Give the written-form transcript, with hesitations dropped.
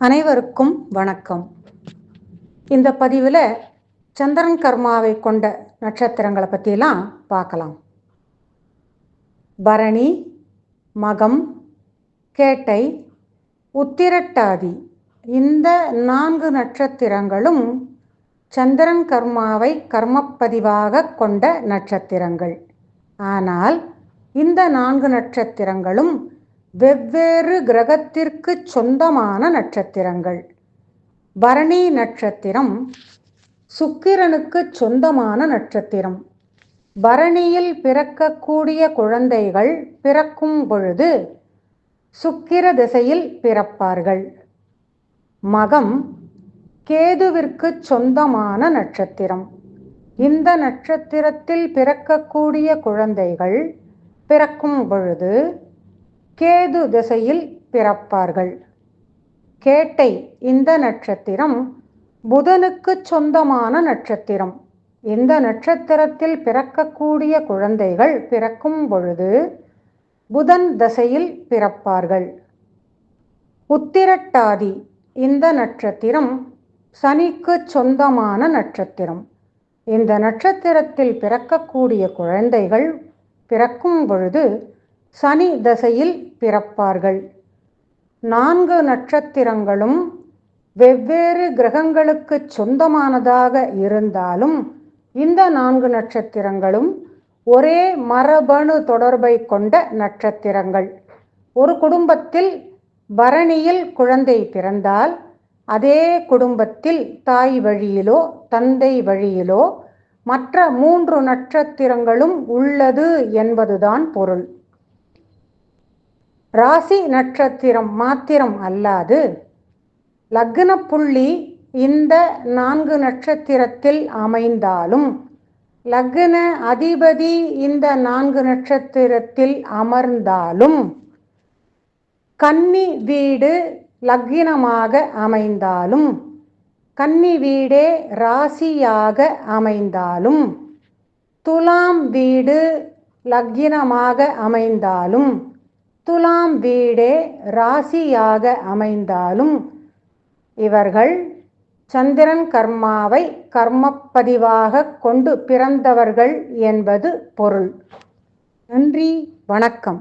அனைவருக்கும் வணக்கம். இந்த பதிவில் சந்திரன் கர்மாவை கொண்ட நட்சத்திரங்களை பற்றிலாம் பார்க்கலாம். பரணி, மகம், கேட்டை, உத்திரட்டாதி இந்த 4 நட்சத்திரங்களும் சந்திரன் கர்மாவை கர்மப்பதிவாக கொண்ட நட்சத்திரங்கள். ஆனால் இந்த 4 நட்சத்திரங்களும் வெவ்வேறு கிரகத்திற்கு சொந்தமான நட்சத்திரங்கள். பரணி நட்சத்திரம் சுக்கிரனுக்கு சொந்தமான நட்சத்திரம். பரணியில் பிறக்கக்கூடிய குழந்தைகள் பிறக்கும் பொழுது சுக்கிர திசையில் பிறப்பார்கள். மகம் கேதுவிற்கு சொந்தமான நட்சத்திரம். இந்த நட்சத்திரத்தில் பிறக்கக்கூடிய குழந்தைகள் பிறக்கும் பொழுது கேது திசையில் பிறப்பார்கள். கேட்டை இந்த நட்சத்திரம் புதனுக்கு சொந்தமான நட்சத்திரம். இந்த நட்சத்திரத்தில் பிறக்கக்கூடிய குழந்தைகள் பிறக்கும் பொழுது புதன் திசையில் பிறப்பார்கள். உத்திரட்டாதி இந்த நட்சத்திரம் சனிக்கு சொந்தமான நட்சத்திரம். இந்த நட்சத்திரத்தில் பிறக்கக்கூடிய குழந்தைகள் பிறக்கும் பொழுது சனி திசையில் பிறப்பார்கள். 4 நட்சத்திரங்களும் வெவ்வேறு கிரகங்களுக்கு சொந்தமானதாக இருந்தாலும் இந்த 4 நட்சத்திரங்களும் ஒரே மரபணு தொடர்பை கொண்ட நட்சத்திரங்கள். ஒரு குடும்பத்தில் பரணியில் குழந்தை பிறந்தால் அதே குடும்பத்தில் தாய் வழியிலோ தந்தை வழியிலோ மற்ற 3 நட்சத்திரங்களும் உள்ளது என்பதுதான் பொருள். ராசி நட்சத்திரம் மாத்திரம் அல்லாது லக்ன புள்ளி இந்த 4 நட்சத்திரத்தில் அமைந்தாலும் லக்ன அதிபதி இந்த 4 நட்சத்திரத்தில் அமர்ந்தாலும் கன்னி வீடு லக்னமாக அமைந்தாலும் கன்னி வீடே ராசியாக அமைந்தாலும் துலாம் வீடு லக்னமாக அமைந்தாலும் துலாம் வீடே ராசியாக அமைந்தாலும் இவர்கள் சந்திரன் கர்மாவை கர்மப்பதிவாக கொண்டு பிறந்தவர்கள் என்பது பொருள். நன்றி, வணக்கம்.